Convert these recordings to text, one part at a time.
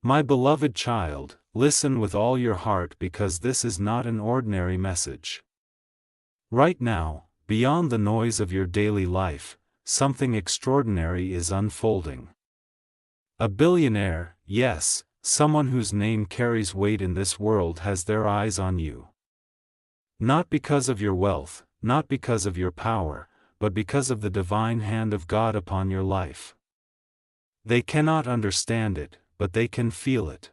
My beloved child, listen with all your heart because this is not an ordinary message. Right now, beyond the noise of your daily life, something extraordinary is unfolding. A billionaire, yes, someone whose name carries weight in this world has their eyes on you. Not because of your wealth, not because of your power, but because of the divine hand of God upon your life. They cannot understand it, but they can feel it.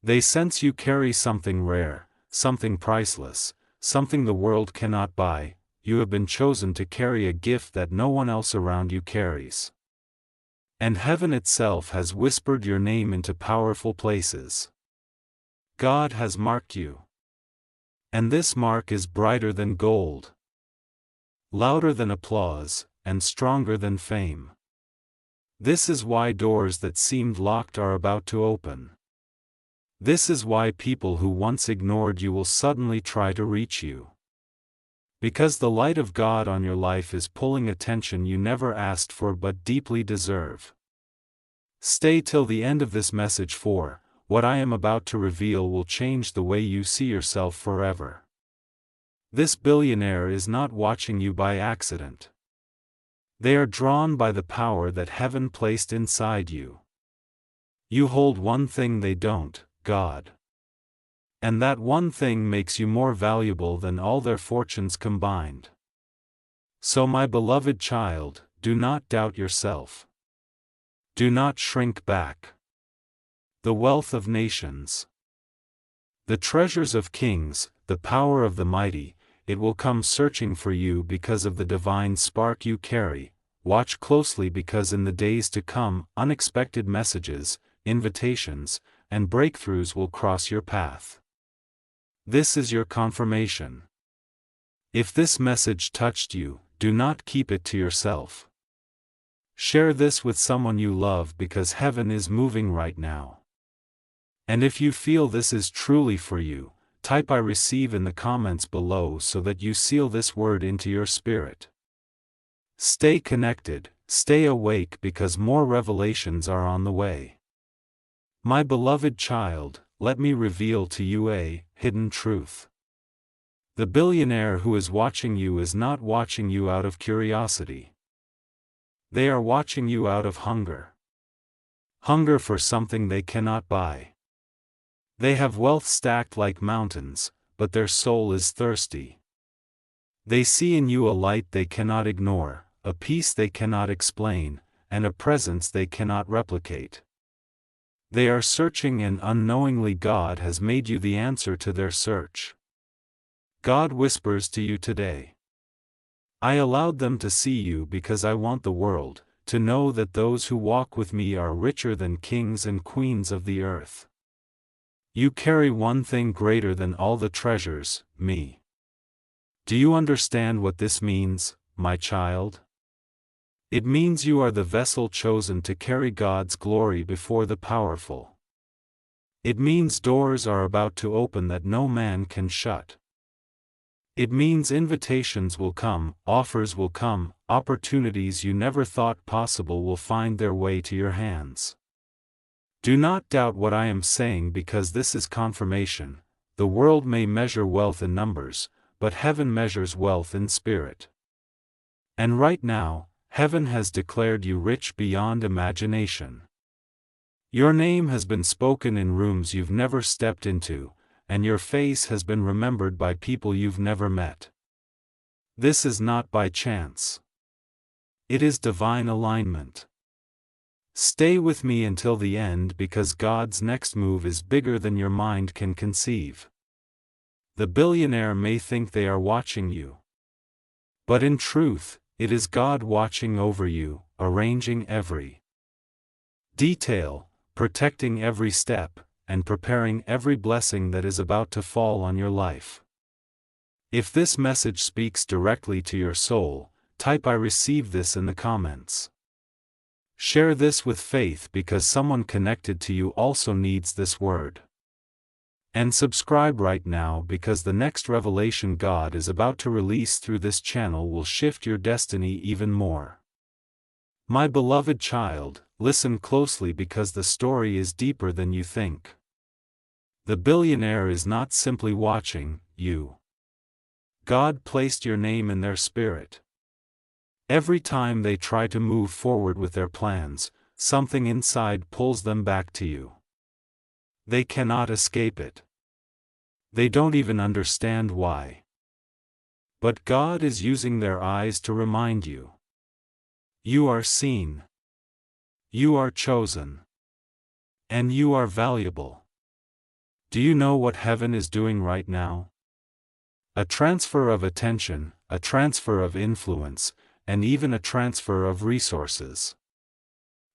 They sense you carry something rare, something priceless, something the world cannot buy. You have been chosen to carry a gift that no one else around you carries. And heaven itself has whispered your name into powerful places. God has marked you. And this mark is brighter than gold, louder than applause, and stronger than fame. This is why doors that seemed locked are about to open. This is why people who once ignored you will suddenly try to reach you. Because the light of God on your life is pulling attention you never asked for but deeply deserve. Stay till the end of this message, for what I am about to reveal will change the way you see yourself forever. This billionaire is not watching you by accident. They are drawn by the power that heaven placed inside you. You hold one thing they don't, God. And that one thing makes you more valuable than all their fortunes combined. So my beloved child, do not doubt yourself. Do not shrink back. The wealth of nations, the treasures of kings, the power of the mighty, it will come searching for you because of the divine spark you carry. Watch closely because in the days to come, unexpected messages, invitations, and breakthroughs will cross your path. This is your confirmation. If this message touched you, do not keep it to yourself. Share this with someone you love because heaven is moving right now. And if you feel this is truly for you, type I receive in the comments below so that you seal this word into your spirit. Stay connected, stay awake because more revelations are on the way. My beloved child, let me reveal to you a hidden truth. The billionaire who is watching you is not watching you out of curiosity. They are watching you out of hunger. Hunger for something they cannot buy. They have wealth stacked like mountains, but their soul is thirsty. They see in you a light they cannot ignore, a peace they cannot explain, and a presence they cannot replicate. They are searching and unknowingly God has made you the answer to their search. God whispers to you today. I allowed them to see you because I want the world to know that those who walk with me are richer than kings and queens of the earth. You carry one thing greater than all the treasures, me. Do you understand what this means, my child? It means you are the vessel chosen to carry God's glory before the powerful. It means doors are about to open that no man can shut. It means invitations will come, offers will come, opportunities you never thought possible will find their way to your hands. Do not doubt what I am saying because this is confirmation. The world may measure wealth in numbers, but heaven measures wealth in spirit. And right now, heaven has declared you rich beyond imagination. Your name has been spoken in rooms you've never stepped into, and your face has been remembered by people you've never met. This is not by chance. It is divine alignment. Stay with me until the end because God's next move is bigger than your mind can conceive. The billionaire may think they are watching you. But in truth, it is God watching over you, arranging every detail, protecting every step, and preparing every blessing that is about to fall on your life. If this message speaks directly to your soul, type I receive this in the comments. Share this with faith because someone connected to you also needs this word. And subscribe right now because the next revelation God is about to release through this channel will shift your destiny even more. My beloved child, listen closely because the story is deeper than you think. The billionaire is not simply watching you. God placed your name in their spirit. Every time they try to move forward with their plans, something inside pulls them back to you. They cannot escape it. They don't even understand why. But God is using their eyes to remind you. You are seen. You are chosen. And you are valuable. Do you know what heaven is doing right now? A transfer of attention, a transfer of influence, and even a transfer of resources.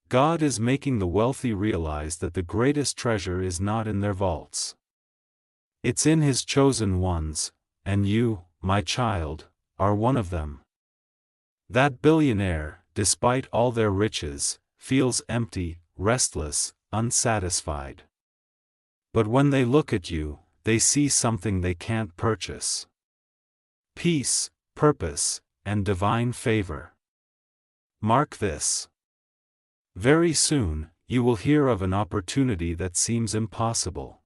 God is making the wealthy realize that the greatest treasure is not in their vaults. It's in His chosen ones, and you, my child, are one of them. That billionaire, despite all their riches, feels empty, restless, unsatisfied. But when they look at you, they see something they can't purchase. Peace, purpose, and divine favor. Mark this. Very soon, you will hear of an opportunity that seems impossible.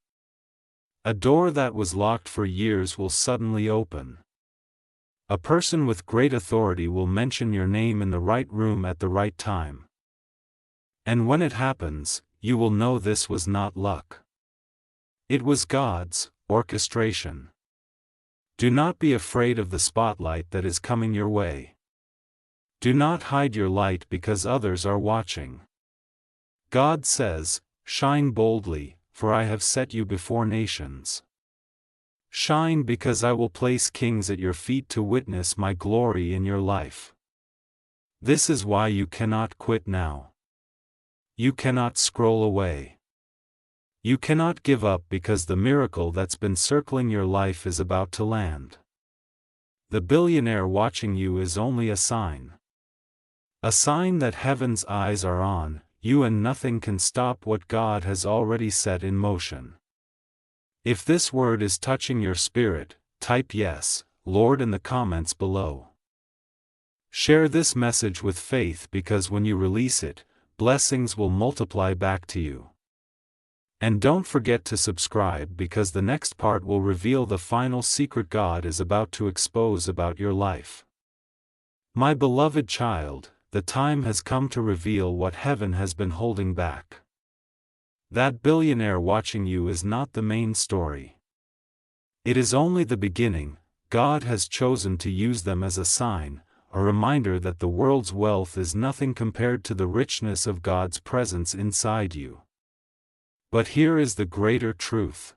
A door that was locked for years will suddenly open. A person with great authority will mention your name in the right room at the right time. And when it happens, you will know this was not luck. It was God's orchestration. Do not be afraid of the spotlight that is coming your way. Do not hide your light because others are watching. God says, "Shine boldly, for I have set you before nations." Shine because I will place kings at your feet to witness my glory in your life. This is why you cannot quit now. You cannot scroll away. You cannot give up because the miracle that's been circling your life is about to land. The billionaire watching you is only a sign. A sign that heaven's eyes are on you and nothing can stop what God has already set in motion. If this word is touching your spirit, type yes, Lord in the comments below. Share this message with faith because when you release it, blessings will multiply back to you. And don't forget to subscribe because the next part will reveal the final secret God is about to expose about your life. My beloved child, the time has come to reveal what heaven has been holding back. That billionaire watching you is not the main story. It is only the beginning. God has chosen to use them as a sign, a reminder that the world's wealth is nothing compared to the richness of God's presence inside you. But here is the greater truth.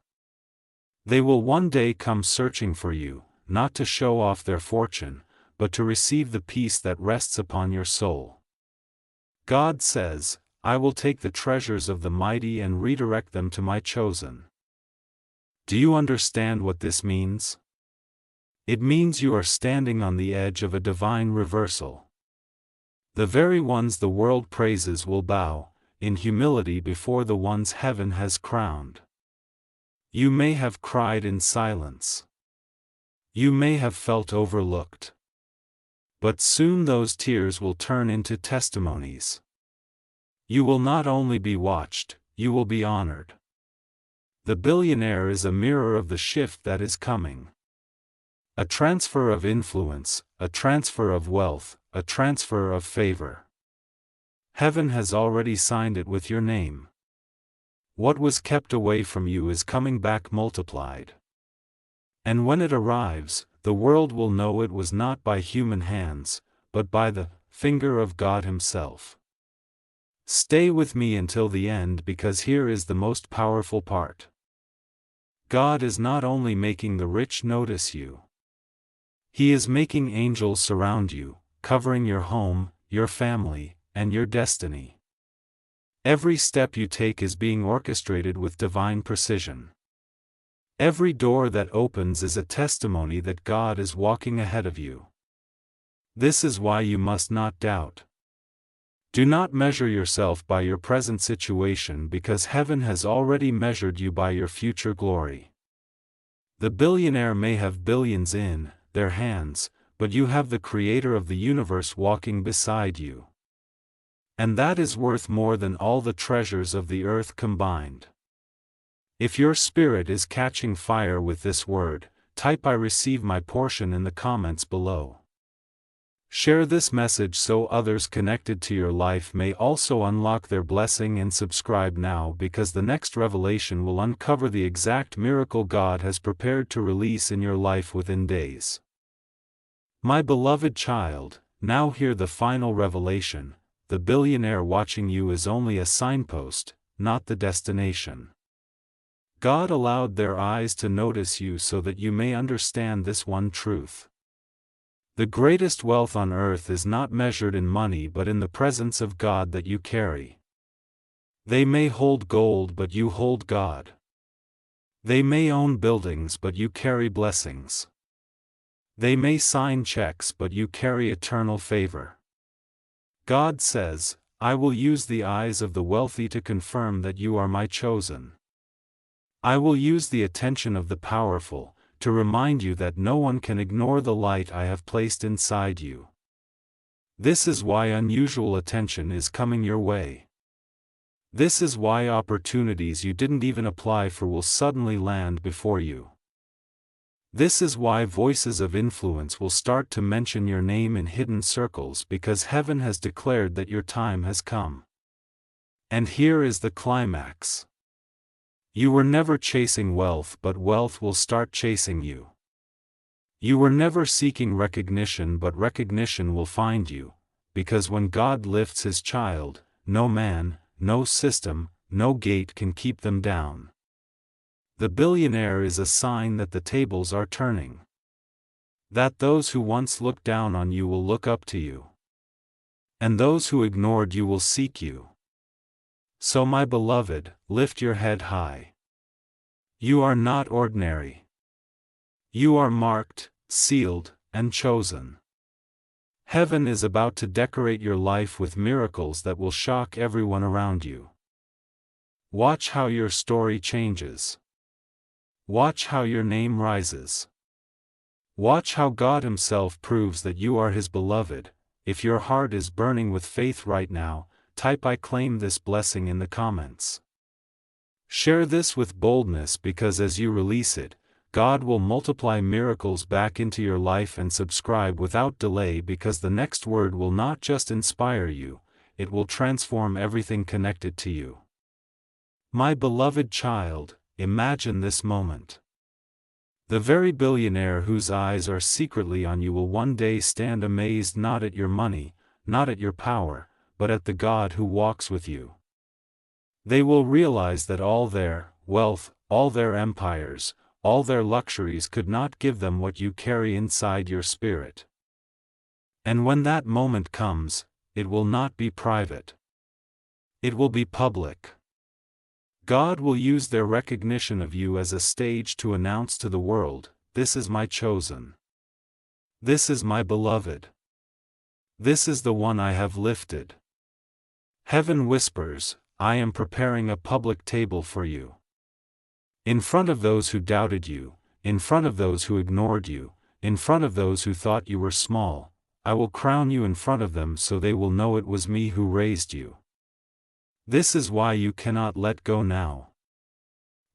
They will one day come searching for you, not to show off their fortune, but to receive the peace that rests upon your soul. God says, "I will take the treasures of the mighty and redirect them to my chosen." Do you understand what this means? It means you are standing on the edge of a divine reversal. The very ones the world praises will bow, in humility before the ones heaven has crowned. You may have cried in silence. You may have felt overlooked. But soon those tears will turn into testimonies. You will not only be watched, you will be honored. The billionaire is a mirror of the shift that is coming. A transfer of influence, a transfer of wealth, a transfer of favor. Heaven has already signed it with your name. What was kept away from you is coming back multiplied. And when it arrives, the world will know it was not by human hands, but by the finger of God Himself. Stay with me until the end because here is the most powerful part. God is not only making the rich notice you. He is making angels surround you, covering your home, your family, and your destiny. Every step you take is being orchestrated with divine precision. Every door that opens is a testimony that God is walking ahead of you. This is why you must not doubt. Do not measure yourself by your present situation because heaven has already measured you by your future glory. The billionaire may have billions in their hands, but you have the Creator of the universe walking beside you. And that is worth more than all the treasures of the earth combined. If your spirit is catching fire with this word, type "I receive my portion" in the comments below. Share this message so others connected to your life may also unlock their blessing, and subscribe now because the next revelation will uncover the exact miracle God has prepared to release in your life within days. My beloved child, now hear the final revelation: the billionaire watching you is only a signpost, not the destination. God allowed their eyes to notice you so that you may understand this one truth. The greatest wealth on earth is not measured in money but in the presence of God that you carry. They may hold gold but you hold God. They may own buildings but you carry blessings. They may sign checks but you carry eternal favor. God says, "I will use the eyes of the wealthy to confirm that you are my chosen. I will use the attention of the powerful to remind you that no one can ignore the light I have placed inside you." This is why unusual attention is coming your way. This is why opportunities you didn't even apply for will suddenly land before you. This is why voices of influence will start to mention your name in hidden circles, because heaven has declared that your time has come. And here is the climax. You were never chasing wealth, but wealth will start chasing you. You were never seeking recognition, but recognition will find you, because when God lifts His child, no man, no system, no gate can keep them down. The billionaire is a sign that the tables are turning. That those who once looked down on you will look up to you. And those who ignored you will seek you. So my beloved, lift your head high. You are not ordinary. You are marked, sealed, and chosen. Heaven is about to decorate your life with miracles that will shock everyone around you. Watch how your story changes. Watch how your name rises. Watch how God Himself proves that you are His beloved. If your heart is burning with faith right now, type "I claim this blessing" in the comments. Share this with boldness, because as you release it, God will multiply miracles back into your life. And subscribe without delay, because the next word will not just inspire you, it will transform everything connected to you. My beloved child, imagine this moment. The very billionaire whose eyes are secretly on you will one day stand amazed, not at your money, not at your power, but at the God who walks with you. They will realize that all their wealth, all their empires, all their luxuries could not give them what you carry inside your spirit. And when that moment comes, it will not be private. It will be public. God will use their recognition of you as a stage to announce to the world, "This is my chosen. This is my beloved. This is the one I have lifted." Heaven whispers, "I am preparing a public table for you. In front of those who doubted you, in front of those who ignored you, in front of those who thought you were small, I will crown you in front of them so they will know it was me who raised you." This is why you cannot let go now.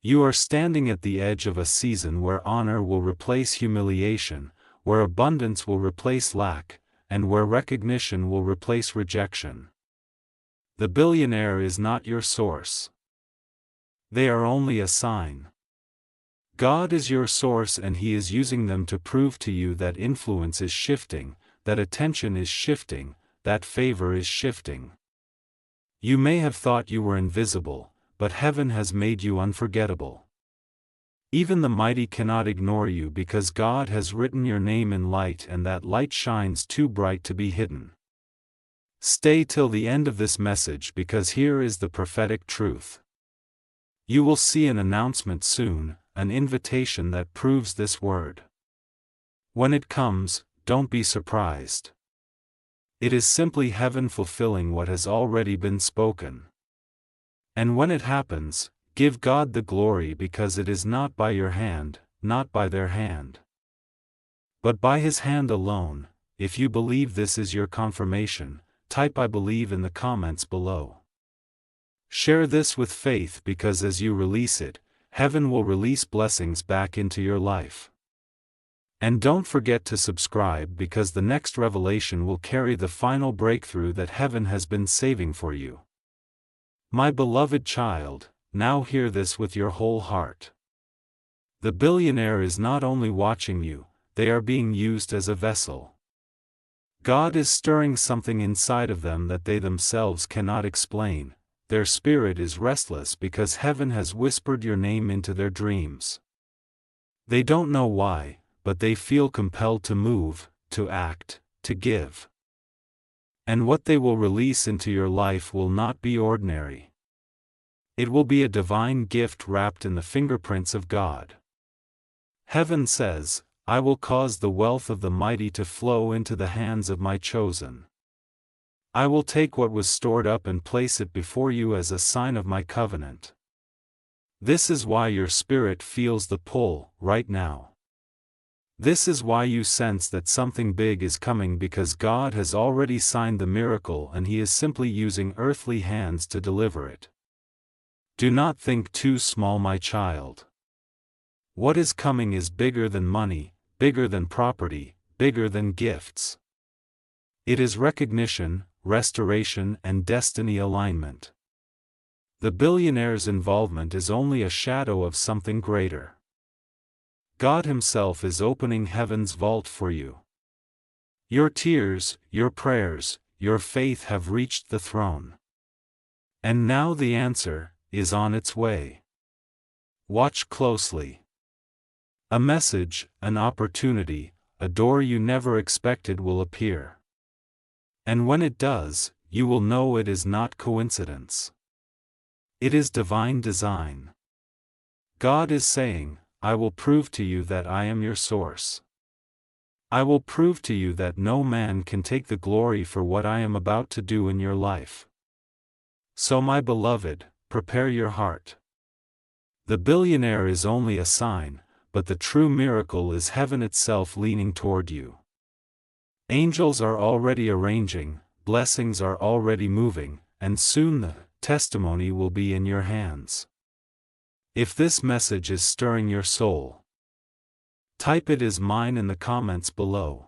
You are standing at the edge of a season where honor will replace humiliation, where abundance will replace lack, and where recognition will replace rejection. The billionaire is not your source. They are only a sign. God is your source, and He is using them to prove to you that influence is shifting, that attention is shifting, that favor is shifting. You may have thought you were invisible, but heaven has made you unforgettable. Even the mighty cannot ignore you, because God has written your name in light, and that light shines too bright to be hidden. Stay till the end of this message, because here is the prophetic truth. You will see an announcement soon, an invitation that proves this word. When it comes, don't be surprised. It is simply heaven fulfilling what has already been spoken. And when it happens, give God the glory, because it is not by your hand, not by their hand, but by His hand alone. If you believe this is your confirmation, type "I believe" in the comments below. Share this with faith because as you release it, heaven will release blessings back into your life. And don't forget to subscribe because the next revelation will carry the final breakthrough that heaven has been saving for you. My beloved child, now hear this with your whole heart. The billionaire is not only watching you, they are being used as a vessel. God is stirring something inside of them that they themselves cannot explain. Their spirit is restless because heaven has whispered your name into their dreams. They don't know why, but they feel compelled to move, to act, to give. And what they will release into your life will not be ordinary. It will be a divine gift wrapped in the fingerprints of God. Heaven says, "I will cause the wealth of the mighty to flow into the hands of my chosen. I will take what was stored up and place it before you as a sign of my covenant." This is why your spirit feels the pull, right now. This is why you sense that something big is coming because God has already signed the miracle and He is simply using earthly hands to deliver it. Do not think too small, my child. What is coming is bigger than money, bigger than property, bigger than gifts. It is recognition, restoration, and destiny alignment. The billionaire's involvement is only a shadow of something greater. God Himself is opening heaven's vault for you. Your tears, your prayers, your faith have reached the throne. And now the answer is on its way. Watch closely. A message, an opportunity, a door you never expected will appear. And when it does, you will know it is not coincidence. It is divine design. God is saying, "I will prove to you that I am your source. I will prove to you that no man can take the glory for what I am about to do in your life." So my beloved, prepare your heart. The billionaire is only a sign, but the true miracle is heaven itself leaning toward you. Angels are already arranging, blessings are already moving, and soon the testimony will be in your hands. If this message is stirring your soul, type "It is mine" in the comments below.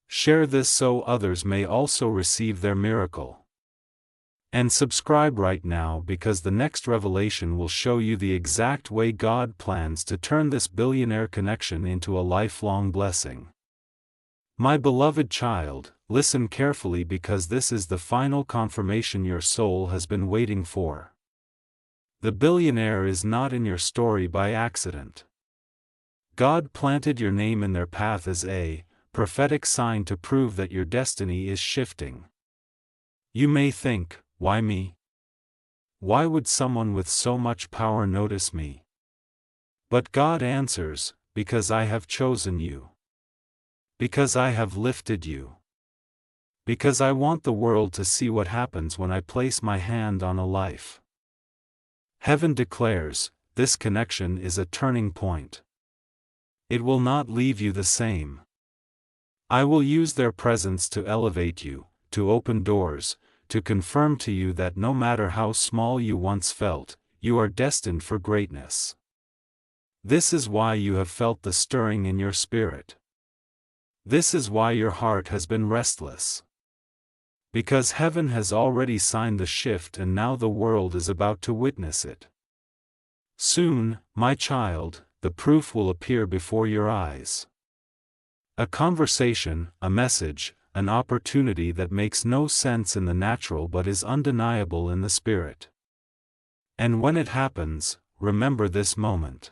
Share this so others may also receive their miracle. And subscribe right now because the next revelation will show you the exact way God plans to turn this billionaire connection into a lifelong blessing. My beloved child, listen carefully because this is the final confirmation your soul has been waiting for. The billionaire is not in your story by accident. God planted your name in their path as a prophetic sign to prove that your destiny is shifting. You may think, "Why me? Why would someone with so much power notice me?" But God answers, "Because I have chosen you. Because I have lifted you. Because I want the world to see what happens when I place my hand on a life." Heaven declares, this connection is a turning point. It will not leave you the same. I will use their presence to elevate you, to open doors, to confirm to you that no matter how small you once felt, you are destined for greatness. This is why you have felt the stirring in your spirit. This is why your heart has been restless. Because heaven has already signed the shift and now the world is about to witness it. Soon, my child, the proof will appear before your eyes. A conversation, a message, an opportunity that makes no sense in the natural but is undeniable in the spirit. And when it happens, remember this moment.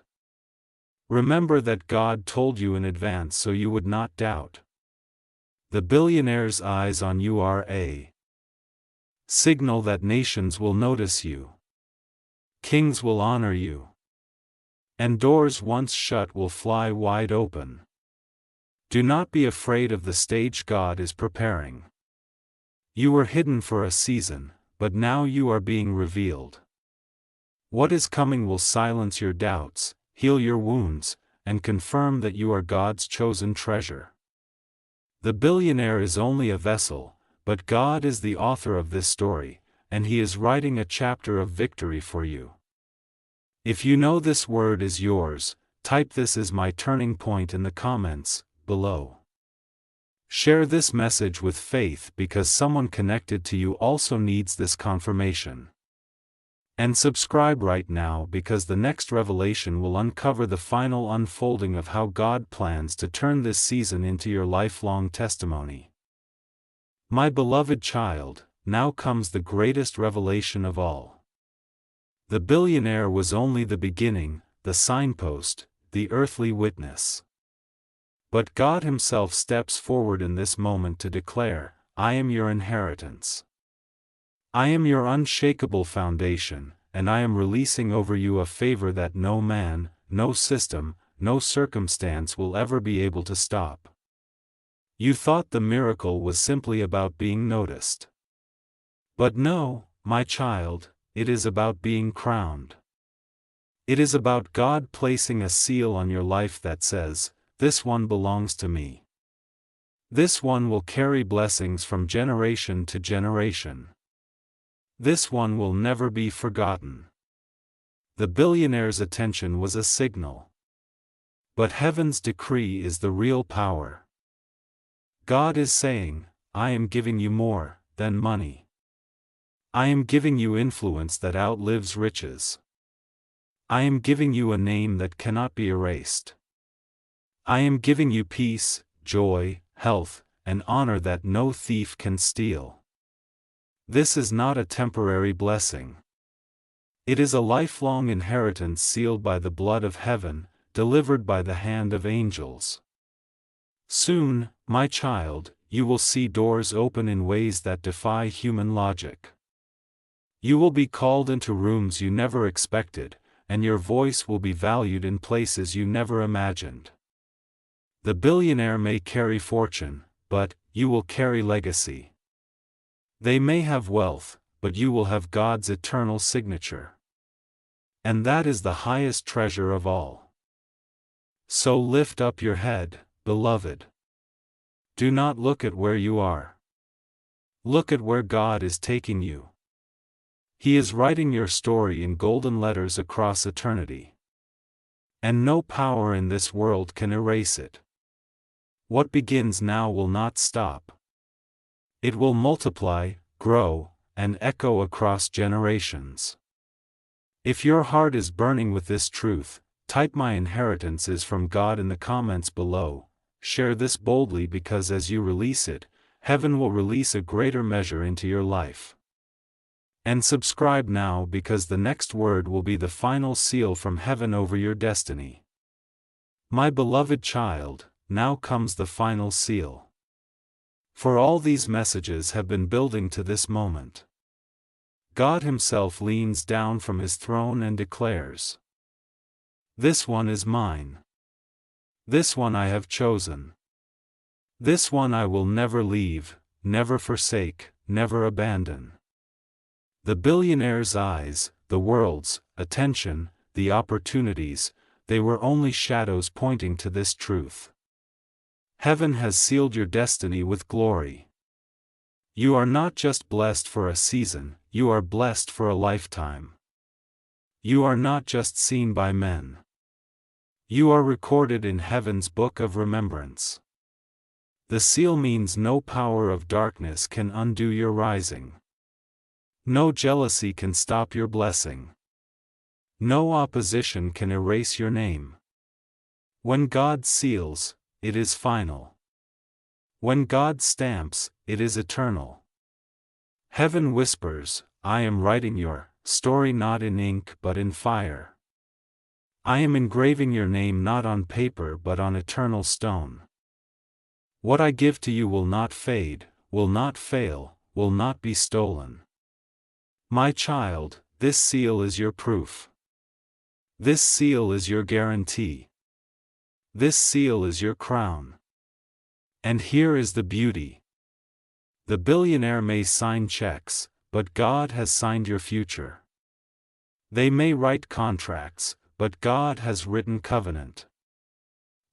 Remember that God told you in advance so you would not doubt. The billionaire's eyes on you are a signal that nations will notice you. Kings will honor you. And doors once shut will fly wide open. Do not be afraid of the stage God is preparing. You were hidden for a season, but now you are being revealed. What is coming will silence your doubts, heal your wounds, and confirm that you are God's chosen treasure. The billionaire is only a vessel, but God is the author of this story, and He is writing a chapter of victory for you. If you know this word is yours, type "This is my turning point" in the comments below. Share this message with faith because someone connected to you also needs this confirmation. And subscribe right now because the next revelation will uncover the final unfolding of how God plans to turn this season into your lifelong testimony. My beloved child, now comes the greatest revelation of all. The billionaire was only the beginning, the signpost, the earthly witness. But God Himself steps forward in this moment to declare, "I am your inheritance. I am your unshakable foundation, and I am releasing over you a favor that no man, no system, no circumstance will ever be able to stop." You thought the miracle was simply about being noticed. But no, my child, it is about being crowned. It is about God placing a seal on your life that says, "This one belongs to me. This one will carry blessings from generation to generation. This one will never be forgotten." The billionaire's attention was a signal. But heaven's decree is the real power. God is saying, "I am giving you more than money. I am giving you influence that outlives riches. I am giving you a name that cannot be erased. I am giving you peace, joy, health, and honor that no thief can steal." This is not a temporary blessing. It is a lifelong inheritance sealed by the blood of heaven, delivered by the hand of angels. Soon, my child, you will see doors open in ways that defy human logic. You will be called into rooms you never expected, and your voice will be valued in places you never imagined. The billionaire may carry fortune, but you will carry legacy. They may have wealth, but you will have God's eternal signature. And that is the highest treasure of all. So lift up your head, beloved. Do not look at where you are. Look at where God is taking you. He is writing your story in golden letters across eternity. And no power in this world can erase it. What begins now will not stop. It will multiply, grow, and echo across generations. If your heart is burning with this truth, type "My inheritance is from God" in the comments below. Share this boldly because as you release it, heaven will release a greater measure into your life. And subscribe now because the next word will be the final seal from heaven over your destiny. My beloved child, now comes the final seal. For all these messages have been building to this moment. God Himself leans down from His throne and declares, "This one is mine. This one I have chosen. This one I will never leave, never forsake, never abandon." The billionaire's eyes, the world's attention, the opportunities, they were only shadows pointing to this truth. Heaven has sealed your destiny with glory. You are not just blessed for a season, you are blessed for a lifetime. You are not just seen by men. You are recorded in heaven's book of remembrance. The seal means no power of darkness can undo your rising. No jealousy can stop your blessing. No opposition can erase your name. When God seals, it is final. When God stamps, it is eternal. Heaven whispers, "I am writing your story not in ink but in fire. I am engraving your name not on paper but on eternal stone. What I give to you will not fade, will not fail, will not be stolen." My child, this seal is your proof. This seal is your guarantee. This seal is your crown. And here is the beauty. The billionaire may sign checks, but God has signed your future. They may write contracts, but God has written covenant.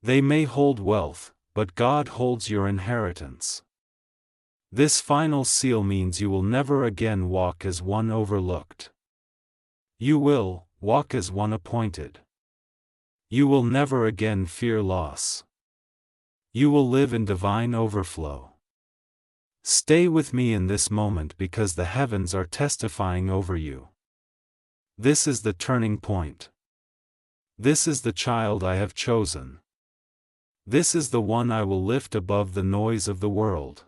They may hold wealth, but God holds your inheritance. This final seal means you will never again walk as one overlooked. You will walk as one appointed. You will never again fear loss. You will live in divine overflow. Stay with me in this moment because the heavens are testifying over you. This is the turning point. This is the child I have chosen. This is the one I will lift above the noise of the world.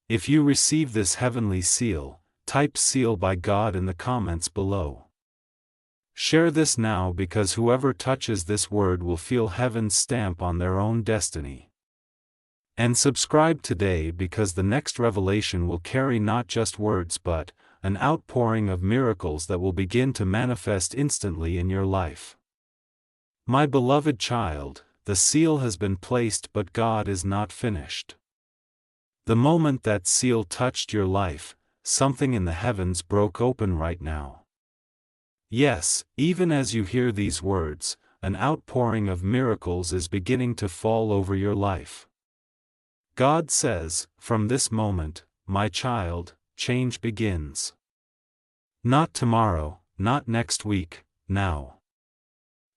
If you receive this heavenly seal, type "seal by God" in the comments below. Share this now because whoever touches this word will feel heaven's stamp on their own destiny. And subscribe today because the next revelation will carry not just words but an outpouring of miracles that will begin to manifest instantly in your life. My beloved child, the seal has been placed but God is not finished. The moment that seal touched your life, something in the heavens broke open right now. Yes, even as you hear these words, an outpouring of miracles is beginning to fall over your life. God says, from this moment, my child, change begins. Not tomorrow, not next week, now.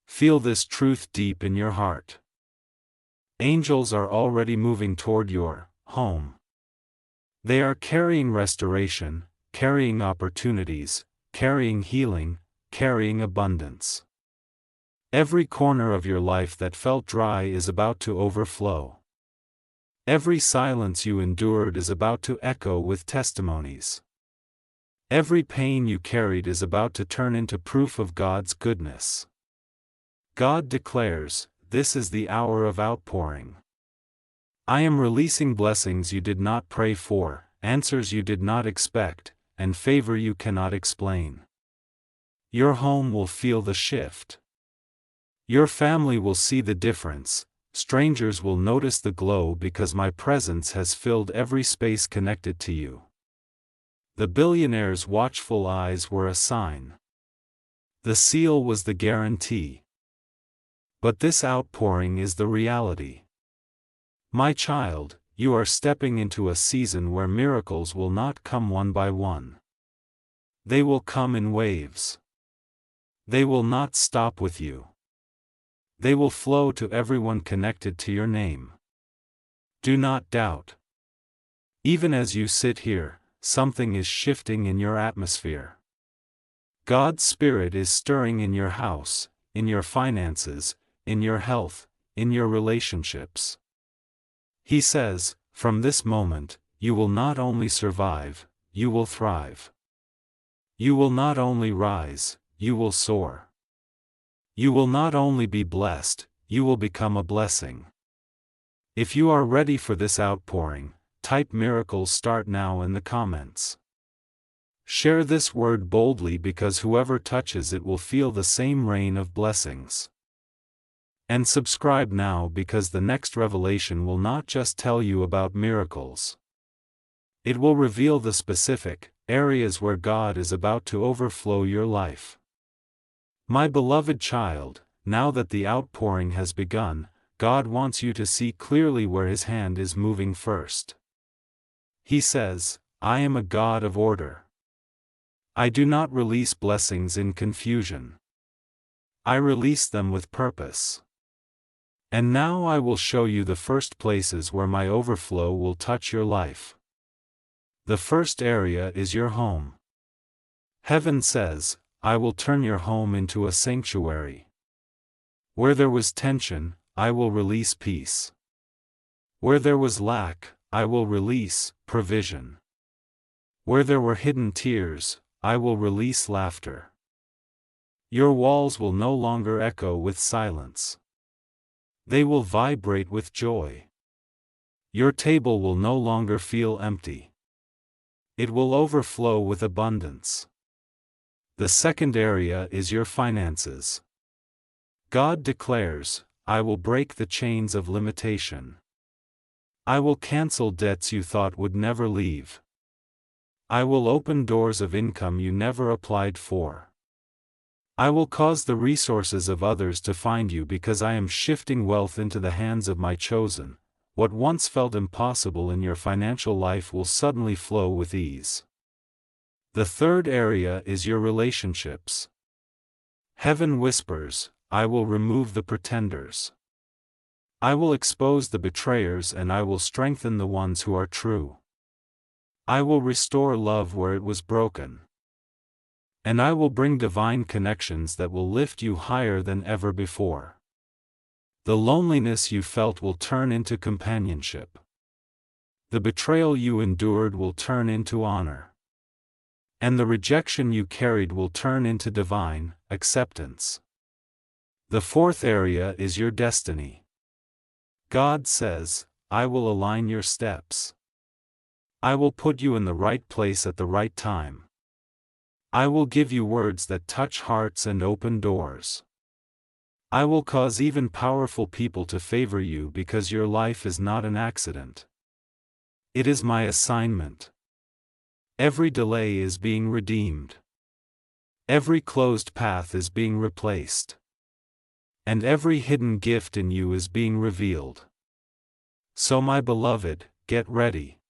Feel this truth deep in your heart. Angels are already moving toward your home. They are carrying restoration, carrying opportunities, carrying healing, carrying abundance. Every corner of your life that felt dry is about to overflow. Every silence you endured is about to echo with testimonies. Every pain you carried is about to turn into proof of God's goodness. God declares, this is the hour of outpouring. I am releasing blessings you did not pray for, answers you did not expect, and favor you cannot explain. Your home will feel the shift. Your family will see the difference. Strangers will notice the glow because my presence has filled every space connected to you. The billionaire's watchful eyes were a sign. The seal was the guarantee. But this outpouring is the reality. My child, you are stepping into a season where miracles will not come one by one. They will come in waves. They will not stop with you. They will flow to everyone connected to your name. Do not doubt. Even as you sit here, something is shifting in your atmosphere. God's Spirit is stirring in your house, in your finances, in your health, in your relationships. He says, from this moment, you will not only survive, you will thrive. You will not only rise, you will soar. You will not only be blessed, you will become a blessing. If you are ready for this outpouring, type "miracles start now" in the comments. Share this word boldly because whoever touches it will feel the same rain of blessings. And subscribe now because the next revelation will not just tell you about miracles. It will reveal the specific areas where God is about to overflow your life. My beloved child, now that the outpouring has begun, God wants you to see clearly where His hand is moving first. He says, I am a God of order. I do not release blessings in confusion. I release them with purpose. And now I will show you the first places where my overflow will touch your life. The first area is your home. Heaven says, I will turn your home into a sanctuary. Where there was tension, I will release peace. Where there was lack, I will release provision. Where there were hidden tears, I will release laughter. Your walls will no longer echo with silence. They will vibrate with joy. Your table will no longer feel empty. It will overflow with abundance. The second area is your finances. God declares, I will break the chains of limitation. I will cancel debts you thought would never leave. I will open doors of income you never applied for. I will cause the resources of others to find you because I am shifting wealth into the hands of my chosen what once felt impossible in your financial life will suddenly flow with ease. The third area is your relationships. Heaven whispers, I will remove the pretenders. I will expose the betrayers and I will strengthen the ones who are true. I will restore love where it was broken. And I will bring divine connections that will lift you higher than ever before. The loneliness you felt will turn into companionship. The betrayal you endured will turn into honor. And the rejection you carried will turn into divine acceptance. The fourth area is your destiny. God says, I will align your steps. I will put you in the right place at the right time. I will give you words that touch hearts and open doors. I will cause even powerful people to favor you because your life is not an accident. It is my assignment. Every delay is being redeemed. Every closed path is being replaced. And every hidden gift in you is being revealed. So my beloved, get ready.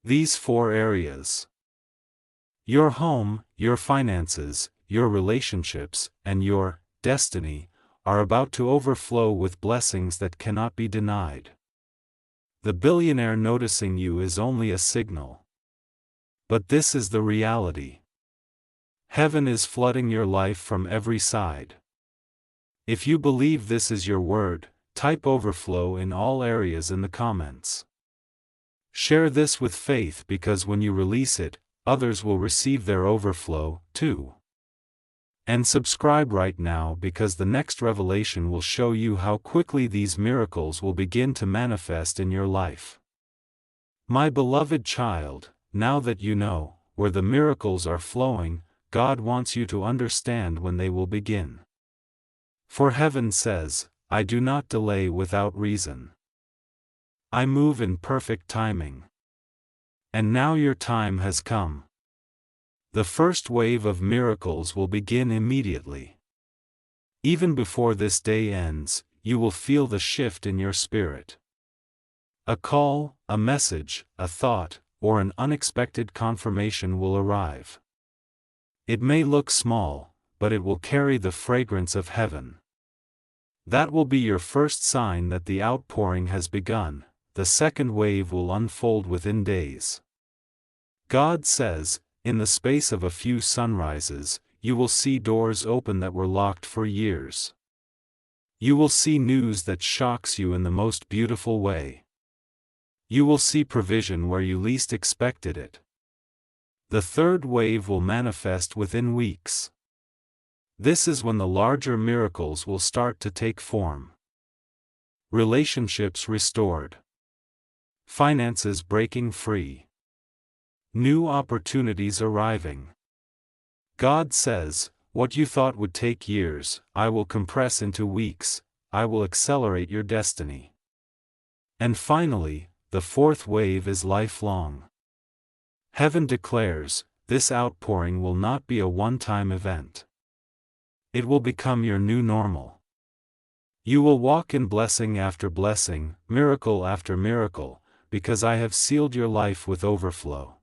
These four areas: your home, your finances, your relationships, and your destiny, are about to overflow with blessings that cannot be denied. The billionaire noticing you is only a signal. But this is the reality. Heaven is flooding your life from every side. If you believe this is your word, type overflow in all areas in the comments. Share this with faith because when you release it, others will receive their overflow, too. And subscribe right now because the next revelation will show you how quickly these miracles will begin to manifest in your life. My beloved child, now that you know where the miracles are flowing, God wants you to understand when they will begin. For heaven says, I do not delay without reason. I move in perfect timing. And now your time has come. The first wave of miracles will begin immediately. Even before this day ends, you will feel the shift in your spirit. A call, a message, a thought, or an unexpected confirmation will arrive. It may look small, but it will carry the fragrance of heaven. That will be your first sign that the outpouring has begun. The second wave will unfold within days. God says, in the space of a few sunrises, you will see doors open that were locked for years. You will see news that shocks you in the most beautiful way. You will see provision where you least expected it. The third wave will manifest within weeks. This is when the larger miracles will start to take form. Relationships restored. Finances breaking free. New opportunities arriving. God says, what you thought would take years, I will compress into weeks. I will accelerate your destiny. And finally, the fourth wave is lifelong. Heaven declares, this outpouring will not be a one-time event. It will become your new normal. You will walk in blessing after blessing, miracle after miracle, because I have sealed your life with overflow.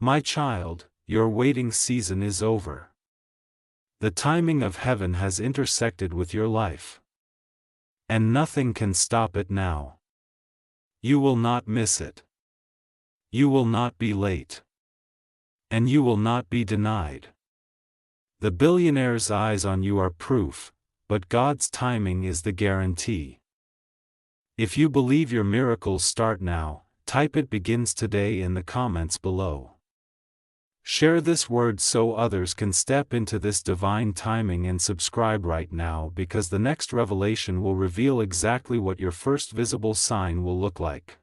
My child, your waiting season is over. The timing of heaven has intersected with your life. And nothing can stop it now. You will not miss it. You will not be late. And you will not be denied. The billionaire's eyes on you are proof, but God's timing is the guarantee. If you believe your miracles start now, type "it begins today" in the comments below. Share this word so others can step into this divine timing, and subscribe right now because the next revelation will reveal exactly what your first visible sign will look like.